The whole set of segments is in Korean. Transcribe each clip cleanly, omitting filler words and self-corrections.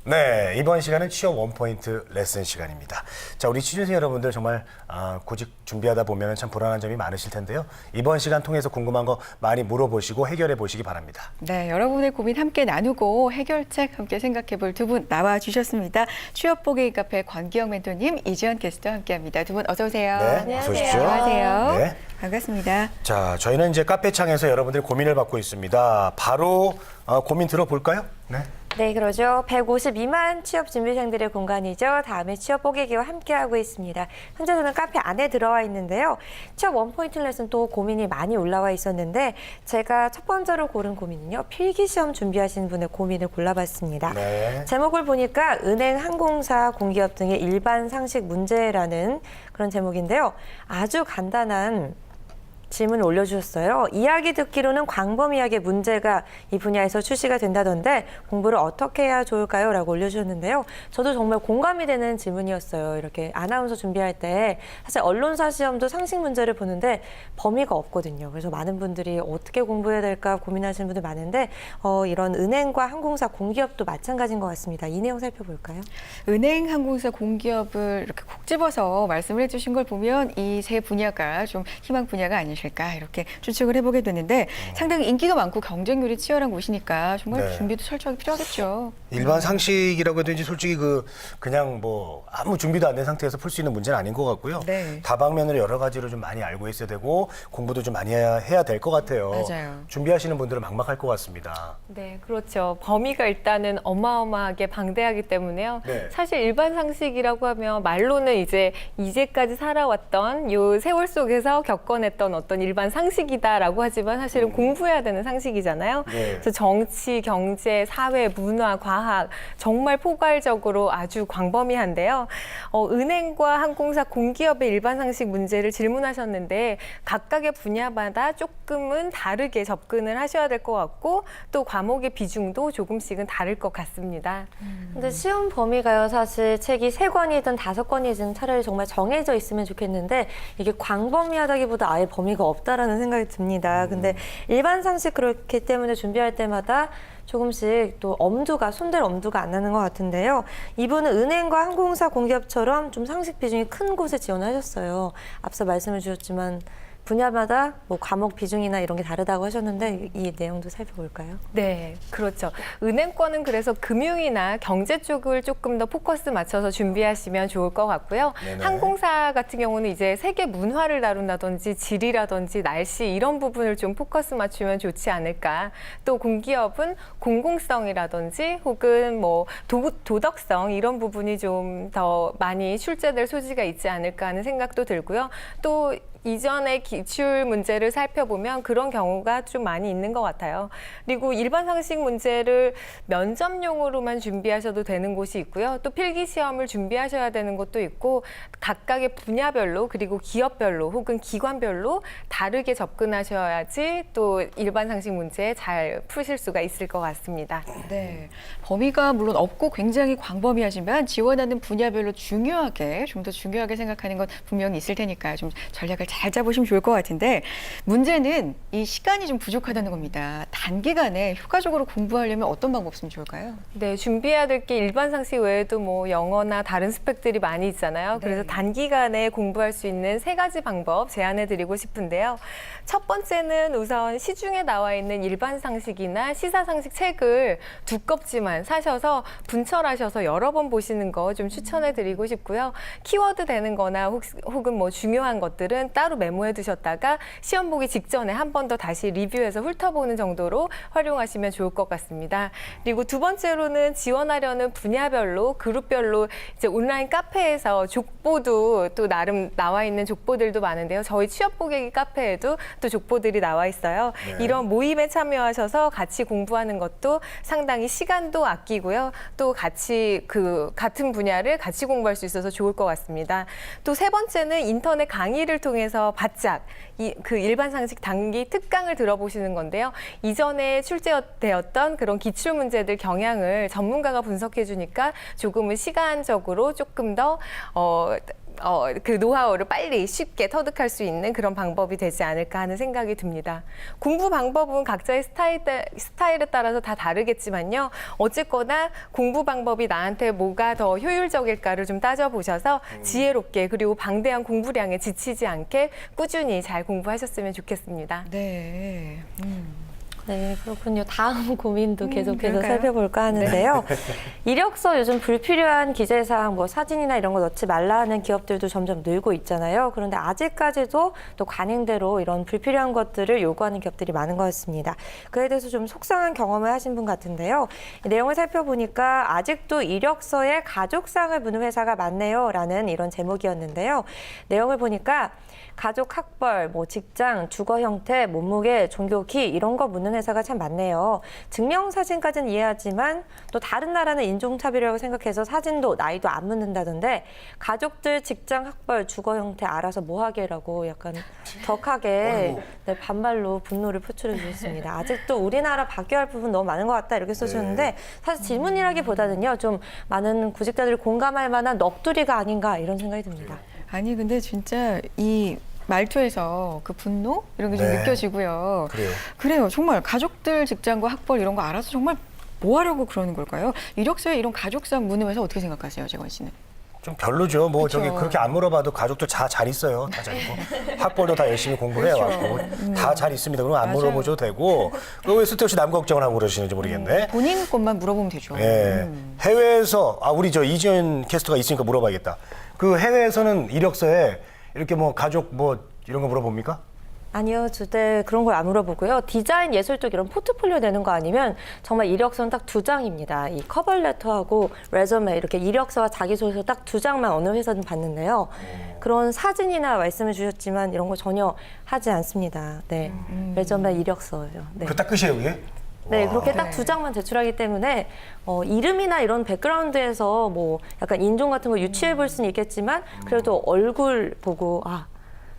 네, 이번 시간은 취업 원포인트 레슨 시간입니다. 자, 우리 취준생 여러분들 정말 구직 준비하다 보면 참 불안한 점이 많으실 텐데요. 이번 시간 통해서 궁금한 거 많이 물어보시고 해결해 보시기 바랍니다. 네, 여러분의 고민 함께 나누고 해결책 함께 생각해 볼 두 분 나와 주셨습니다. 취업 보기 카페 권기영 멘토님, 이지연 게스트와 함께합니다. 두 분 어서 오세요. 네, 어서 오십시오. 안녕하세요. 네. 반갑습니다. 자, 저희는 이제 카페창에서 여러분들의 고민을 받고 있습니다. 바로 고민 들어볼까요? 네. 네, 그러죠. 152만 취업 준비생들의 공간이죠. 다음에 취업 뽀개기와 함께하고 있습니다. 현재 저는 카페 안에 들어와 있는데요. 취업 원포인트 레슨 또 고민이 많이 올라와 있었는데 제가 첫 번째로 고른 고민은요. 필기시험 준비하시는 분의 고민을 골라봤습니다. 네. 제목을 보니까 은행, 항공사, 공기업 등의 일반 상식 문제라는 그런 제목인데요. 아주 간단한 질문을 올려주셨어요. 이야기 듣기로는 광범위하게 문제가 이 분야에서 출시가 된다던데 공부를 어떻게 해야 좋을까요? 라고 올려주셨는데요. 저도 정말 공감이 되는 질문이었어요. 이렇게 아나운서 준비할 때 사실 언론사 시험도 상식 문제를 보는데 범위가 없거든요. 그래서 많은 분들이 어떻게 공부해야 될까 고민하시는 분들 많은데 이런 은행과 항공사, 공기업도 마찬가지인 것 같습니다. 이 내용 살펴볼까요? 은행, 항공사, 공기업을 이렇게 콕 집어서 말씀을 해주신 걸 보면 이 세 분야가 좀 희망 분야가 아니실까 이렇게 추측을 해보게 되는데 상당히 인기가 많고 경쟁률이 치열한 곳이니까 정말 네. 준비도 철저하게 필요하겠죠. 일반 상식이라고 해도 이제 솔직히 그냥 뭐 아무 준비도 안 된 상태에서 풀 수 있는 문제는 아닌 것 같고요. 네. 다방면으로 여러 가지로 좀 많이 알고 있어야 되고 공부도 좀 많이 해야 될 것 같아요. 맞아요. 준비하시는 분들은 막막할 것 같습니다. 네, 그렇죠. 범위가 일단은 어마어마하게 방대하기 때문에요. 네. 사실 일반 상식이라고 하면 말로는 이제까지 살아왔던 요 세월 속에서 겪어냈던 어떤 일반 상식이다라고 하지만 사실은 공부해야 되는 상식이잖아요. 네. 그래서 정치, 경제, 사회, 문화, 과학 정말 포괄적으로 아주 광범위한데요. 은행과 항공사, 공기업의 일반 상식 문제를 질문하셨는데 각각의 분야마다 조금은 다르게 접근을 하셔야 될 것 같고 또 과목의 비중도 조금씩은 다를 것 같습니다. 근데 시험 범위가요, 사실 책이 3권이든 5권이든 차라리 정말 정해져 있으면 좋겠는데 이게 광범위하다기보다 아예 범위가 없다라는 생각이 듭니다. 근데 일반 상식 그렇기 때문에 준비할 때마다 조금씩 또 손댈 엄두가 안 나는 것 같은데요. 이분은 은행과 항공사, 공기업처럼 좀 상식 비중이 큰 곳에 지원하셨어요. 앞서 말씀을 주셨지만 분야마다 뭐 과목 비중이나 이런 게 다르다고 하셨는데 이 내용도 살펴볼까요? 네, 그렇죠. 은행권은 그래서 금융이나 경제 쪽을 조금 더 포커스 맞춰서 준비하시면 좋을 것 같고요. 네네. 항공사 같은 경우는 이제 세계 문화를 다룬다든지 지리라든지 날씨 이런 부분을 좀 포커스 맞추면 좋지 않을까. 또 공기업은 공공성이라든지 혹은 뭐 도덕성 이런 부분이 좀 더 많이 출제될 소지가 있지 않을까 하는 생각도 들고요. 또 이전의 기출 문제를 살펴보면 그런 경우가 좀 많이 있는 것 같아요. 그리고 일반 상식 문제를 면접용으로만 준비하셔도 되는 곳이 있고요. 또 필기시험을 준비하셔야 되는 것도 있고 각각의 분야별로 그리고 기업별로 혹은 기관별로 다르게 접근하셔야지 또 일반 상식 문제 잘 푸실 수가 있을 것 같습니다. 네, 범위가 물론 없고 굉장히 광범위하지만 지원하는 분야별로 중요하게 좀 더 중요하게 생각하는 건 분명히 있을 테니까 좀 전략을 잘 짜보시면 좋을 것 같은데 문제는 이 시간이 좀 부족하다는 겁니다. 단기간에 효과적으로 공부하려면 어떤 방법 쓰면 좋을까요? 네, 준비해야 될 게 일반 상식 외에도 뭐 영어나 다른 스펙들이 많이 있잖아요. 그래서 네. 단기간에 공부할 수 있는 3가지 방법 제안해드리고 싶은데요. 첫 번째는 우선 시중에 나와 있는 일반 상식이나 시사 상식 책을 두껍지만 사셔서 분철하셔서 여러 번 보시는 거 좀 추천해드리고 싶고요. 키워드 되는 거나 혹은 뭐 중요한 것들은 따로 메모해 두셨다가 시험 보기 직전에 한 번 더 다시 리뷰해서 훑어보는 정도로 활용하시면 좋을 것 같습니다. 그리고 두 번째로는 지원하려는 분야별로 그룹별로 이제 온라인 카페에서 족보도 또 나름 나와 있는 족보들도 많은데요. 저희 취업 보객이 카페에도 또 족보들이 나와 있어요. 네. 이런 모임에 참여하셔서 같이 공부하는 것도 상당히 시간도 아끼고요. 또 같이 같은 분야를 같이 공부할 수 있어서 좋을 것 같습니다. 또 세 번째는 인터넷 강의를 통해서 바짝 그 일반 상식 단기 특강을 들어보시는 건데요. 이전에 출제되었던 그런 기출 문제들 경향을 전문가가 분석해 주니까 조금은 시간적으로 조금 더 그 노하우를 빨리 쉽게 터득할 수 있는 그런 방법이 되지 않을까 하는 생각이 듭니다. 공부 방법은 각자의 스타일에 따라서 다 다르겠지만요. 어쨌거나 공부 방법이 나한테 뭐가 더 효율적일까를 좀 따져보셔서 지혜롭게 그리고 방대한 공부량에 지치지 않게 꾸준히 잘 공부하셨으면 좋겠습니다. 네. 네, 그렇군요. 다음 고민도 계속해서 그럴까요? 살펴볼까 하는데요. 이력서 요즘 불필요한 기재사항, 뭐 사진이나 이런 거 넣지 말라 하는 기업들도 점점 늘고 있잖아요. 그런데 아직까지도 또 관행대로 이런 불필요한 것들을 요구하는 기업들이 많은 것 같습니다. 그에 대해서 좀 속상한 경험을 하신 분 같은데요. 이 내용을 살펴보니까 아직도 이력서에 가족상을 묻는 회사가 많네요. 라는 이런 제목이었는데요. 내용을 보니까 가족 학벌, 뭐 직장, 주거 형태, 몸무게, 종교키 이런 거 묻는 회사가 참 많네요. 증명사진까지는 이해하지만 또 다른 나라는 인종차별이라고 생각해서 사진도 나이도 안 묻는다던데 가족들 직장 학벌, 주거 형태 알아서 뭐 하게라고 약간 격하게 네, 반말로 분노를 표출해 주셨습니다. 아직도 우리나라 바뀌어야 할 부분 너무 많은 것 같다 이렇게 써주셨는데 사실 질문이라기보다는요. 좀 많은 구직자들이 공감할 만한 넋두리가 아닌가 이런 생각이 듭니다. 아니 근데 진짜 이 말투에서 그 분노 이런 게 좀 네. 느껴지고요. 그래요. 그래요. 정말 가족들 직장과 학벌 이런 거 알아서 정말 뭐 하려고 그러는 걸까요? 이력서에 이런 가족상 묻으면서 어떻게 생각하세요, 재건 씨는? 좀 별로죠. 뭐 그쵸. 저기 그렇게 안 물어봐도 가족들 다 잘 있어요. 다 잘 있고 학벌도 다 열심히 공부를 해왔고 다 잘 있습니다. 그럼 안 맞아요. 물어보셔도 되고 왜 쓸데없이 남 걱정을 하고 그러시는지 모르겠네. 본인 것만 물어보면 되죠. 예. 해외에서 우리 저 이지연 캐스터가 있으니까 물어봐야겠다. 그 해외에서는 이력서에 이렇게 뭐 가족 뭐 이런 거 물어봅니까? 아니요, 절대 그런 걸 안 물어보고요. 디자인, 예술 쪽 이런 포트폴리오 내는 거 아니면 정말 이력서는 딱 2장입니다. 이 커버레터하고 레저메 이렇게 이력서와 자기소개서 딱 2장만 어느 회사든 받는데요. 그런 사진이나 말씀해 주셨지만 이런 거 전혀 하지 않습니다. 네, 레저메 이력서예요. 네. 그 딱 끝이에요, 그게? 네, 그렇게 딱 네. 2장만 제출하기 때문에 이름이나 이런 백그라운드에서 뭐 약간 인종 같은 거 유추해 볼 수는 있겠지만 그래도 얼굴 보고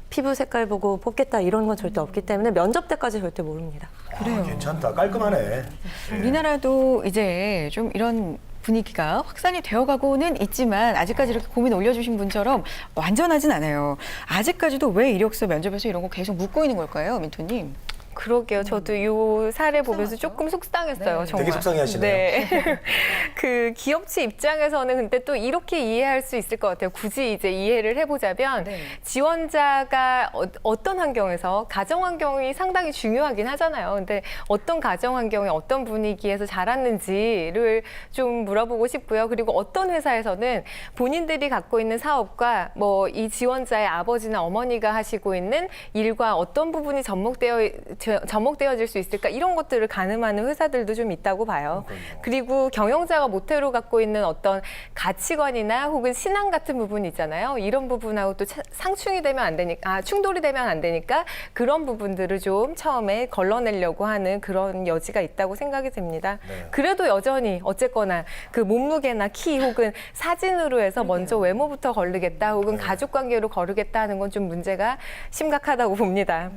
피부 색깔 보고 뽑겠다 이런 건 절대 없기 때문에 면접 때까지 절대 모릅니다. 그래요. 괜찮다. 깔끔하네. 우리나라도 이제 좀 이런 분위기가 확산이 되어가고는 있지만 아직까지 이렇게 고민 올려주신 분처럼 완전하진 않아요. 아직까지도 왜 이력서 면접에서 이런 거 계속 묻고 있는 걸까요, 민토님? 그러게요. 저도 이 사례 보면서 조금 속상했어요. 네. 정말. 되게 속상해하시네요. 네. 그 기업체 입장에서는 근데 또 이렇게 이해할 수 있을 것 같아요. 굳이 이제 이해를 해보자면 네. 지원자가 어떤 환경에서 가정 환경이 상당히 중요하긴 하잖아요. 근데 어떤 가정 환경에 어떤 분위기에서 자랐는지를 좀 물어보고 싶고요. 그리고 어떤 회사에서는 본인들이 갖고 있는 사업과 뭐 이 지원자의 아버지나 어머니가 하시고 있는 일과 어떤 부분이 접목되어질 수 있을까 이런 것들을 가늠하는 회사들도 좀 있다고 봐요. 그리고 경영자가 모태로 갖고 있는 어떤 가치관이나 혹은 신앙 같은 부분이 있잖아요. 이런 부분하고 또 상충이 되면 안 되니까 충돌이 되면 안 되니까 그런 부분들을 좀 처음에 걸러내려고 하는 그런 여지가 있다고 생각이 듭니다. 네. 그래도 여전히 어쨌거나 그 몸무게나 키 혹은 사진으로 해서 먼저 외모부터 거르겠다 혹은 가족 관계로 거르겠다 하는 건 좀 문제가 심각하다고 봅니다.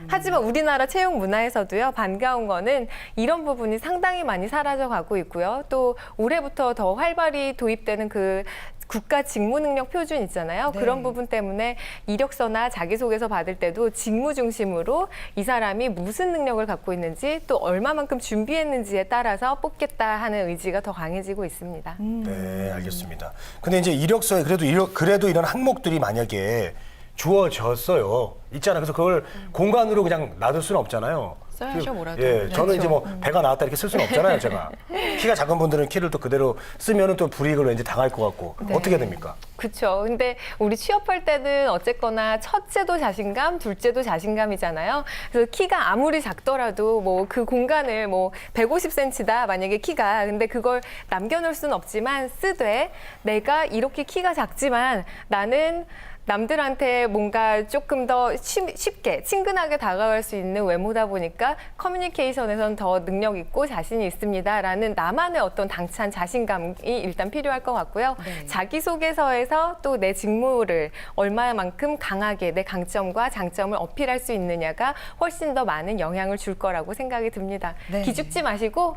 하지만 우리나라 채용 문화에서도요, 반가운 거는 이런 부분이 상당히 많이 사라져 가고 있고요. 또 올해부터 더 활발히 도입되는 그 국가 직무 능력 표준 있잖아요. 네. 그런 부분 때문에 이력서나 자기소개서 받을 때도 직무 중심으로 이 사람이 무슨 능력을 갖고 있는지 또 얼마만큼 준비했는지에 따라서 뽑겠다 하는 의지가 더 강해지고 있습니다. 네, 알겠습니다. 근데 이제 이력서에 그래도 이런 항목들이 만약에 주어졌어요. 있잖아요. 그래서 그걸 공간으로 그냥 놔둘 수는 없잖아요. 써야죠, 뭐라도. 예, 저는 그렇죠. 이제 뭐 배가 나왔다 이렇게 쓸 수는 없잖아요, 제가. 키가 작은 분들은 키를 또 그대로 쓰면은 또 불이익을 왠지 당할 것 같고 어떻게 됩니까? 그렇죠. 근데 우리 취업할 때는 어쨌거나 첫째도 자신감, 둘째도 자신감이잖아요. 그래서 키가 아무리 작더라도 뭐 그 공간을 뭐 150cm다 만약에 키가 근데 그걸 남겨놓을 수는 없지만 쓰되 내가 이렇게 키가 작지만 나는 남들한테 뭔가 조금 더 쉽게 친근하게 다가갈 수 있는 외모다 보니까 커뮤니케이션에선 더 능력 있고 자신이 있습니다라는 나만의 어떤 당찬 자신감이 일단 필요할 것 같고요. 네. 자기소개서에서 또 내 직무를 얼마만큼 강하게 내 강점과 장점을 어필할 수 있느냐가 훨씬 더 많은 영향을 줄 거라고 생각이 듭니다. 네. 기죽지 마시고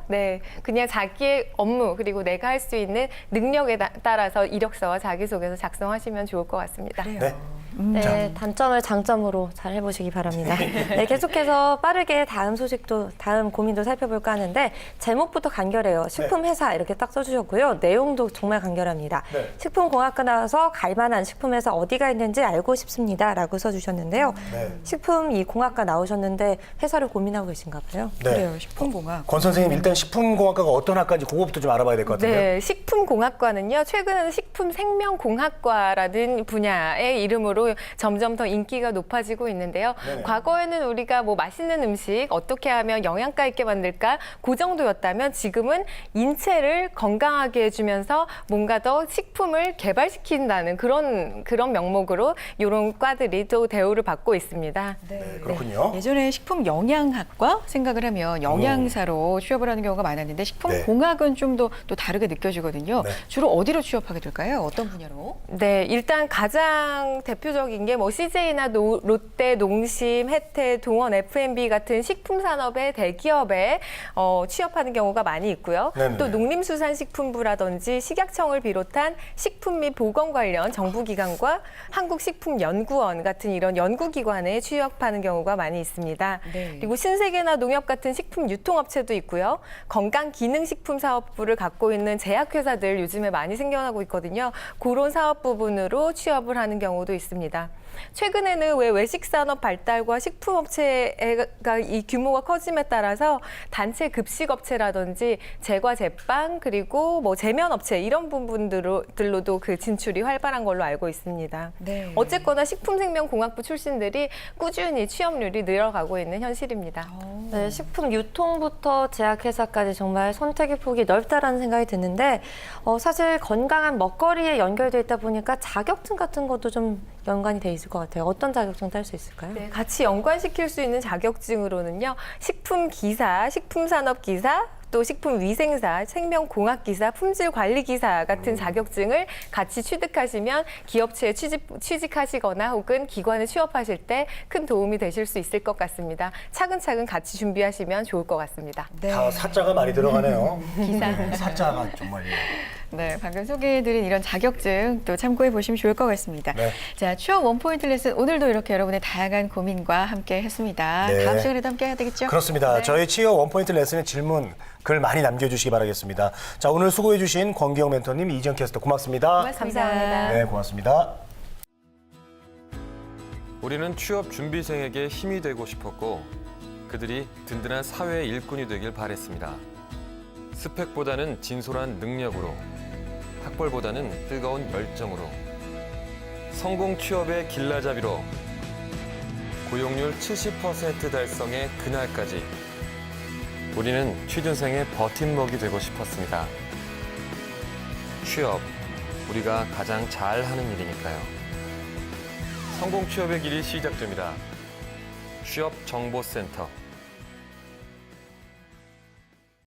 그냥 자기의 업무 그리고 내가 할 수 있는 능력에 따라서 이력서와 자기소개서 작성하시면 좋을 것 같습니다. 그래요. 네. 네, 단점을 장점으로 잘 해보시기 바랍니다. 네, 계속해서 빠르게 다음 고민도 살펴볼까 하는데 제목부터 간결해요. 식품회사 이렇게 딱 써주셨고요. 내용도 정말 간결합니다. 네. 식품공학과 나와서 갈만한 식품회사 어디가 있는지 알고 싶습니다라고 써주셨는데요. 네. 식품 이 공학과 나오셨는데 회사를 고민하고 계신가 봐요. 네. 그래요. 식품공학. 권 선생님 일단 식품공학과가 어떤 학과인지 그거부터 좀 알아봐야 될 것 같은데요. 네, 식품공학과는요, 최근에는 식품생명공학과라는 분야의 이름으로 점점 더 인기가 높아지고 있는데요. 네네. 과거에는 우리가 뭐 맛있는 음식 어떻게 하면 영양가 있게 만들까 그 정도였다면 지금은 인체를 건강하게 해주면서 뭔가 더 식품을 개발시킨다는 그런 명목으로 이런 과들이 또 대우를 받고 있습니다. 네, 그렇군요. 예전에 식품 영양학과 생각을 하면 영양사로 취업을 하는 경우가 많았는데 식품공학은 좀 더 또 다르게 느껴지거든요. 네. 주로 어디로 취업하게 될까요? 어떤 분야로? 네, 일단 가장 대표적인 게 뭐 CJ나 롯데, 농심, 혜태, 동원, F&B 같은 식품 산업의 대기업에 취업하는 경우가 많이 있고요. 네네. 또 농림수산식품부라든지 식약청을 비롯한 식품 및 보건 관련 정부기관과 한국식품연구원 같은 이런 연구기관에 취업하는 경우가 많이 있습니다. 네. 그리고 신세계나 농협 같은 식품 유통업체도 있고요. 건강기능식품 사업부를 갖고 있는 제약회사들 요즘에 많이 생겨나고 있거든요. 그런 사업 부분으로 취업을 하는 경우도 있습니다. 최근에는 왜 외식산업 발달과 식품업체가 이 규모가 커짐에 따라서 단체 급식업체라든지 제과 제빵 그리고 뭐 제면업체 이런 부분들로도 그 진출이 활발한 걸로 알고 있습니다. 네. 어쨌거나 식품생명공학부 출신들이 꾸준히 취업률이 늘어가고 있는 현실입니다. 네, 식품 유통부터 제약회사까지 정말 선택의 폭이 넓다라는 생각이 드는데 사실 건강한 먹거리에 연결돼 있다 보니까 자격증 같은 것도 좀 연관이 돼 있을 것 같아요. 어떤 자격증 딸 수 있을까요? 네, 같이 연관시킬 수 있는 자격증으로는요. 식품기사, 식품산업기사, 또 식품위생사, 생명공학기사, 품질관리기사 같은 자격증을 같이 취득하시면 기업체에 취직하시거나 혹은 기관에 취업하실 때 큰 도움이 되실 수 있을 것 같습니다. 차근차근 같이 준비하시면 좋을 것 같습니다. 네. 다 사자가 많이 들어가네요. 기사. 사자가 정말. 네, 방금 소개해드린 이런 자격증 또 참고해 보시면 좋을 것 같습니다. 네. 자, 취업 원포인트 레슨 오늘도 이렇게 여러분의 다양한 고민과 함께 했습니다. 네. 다음 시간에도 함께 해야 되겠죠? 그렇습니다. 네. 저희 취업 원포인트 레슨의 질문 글 많이 남겨주시기 바라겠습니다. 자, 오늘 수고해주신 권기영 멘토님, 이지영 캐스터 고맙습니다. 감사합니다. 네, 고맙습니다. 우리는 취업 준비생에게 힘이 되고 싶었고 그들이 든든한 사회의 일꾼이 되길 바랬습니다. 스펙보다는 진솔한 능력으로, 학벌보다는 뜨거운 열정으로, 성공 취업의 길라잡이로, 고용률 70% 달성의 그날까지 우리는 취준생의 버팀목이 되고 싶었습니다. 취업, 우리가 가장 잘하는 일이니까요. 성공 취업의 길이 시작됩니다. 취업정보센터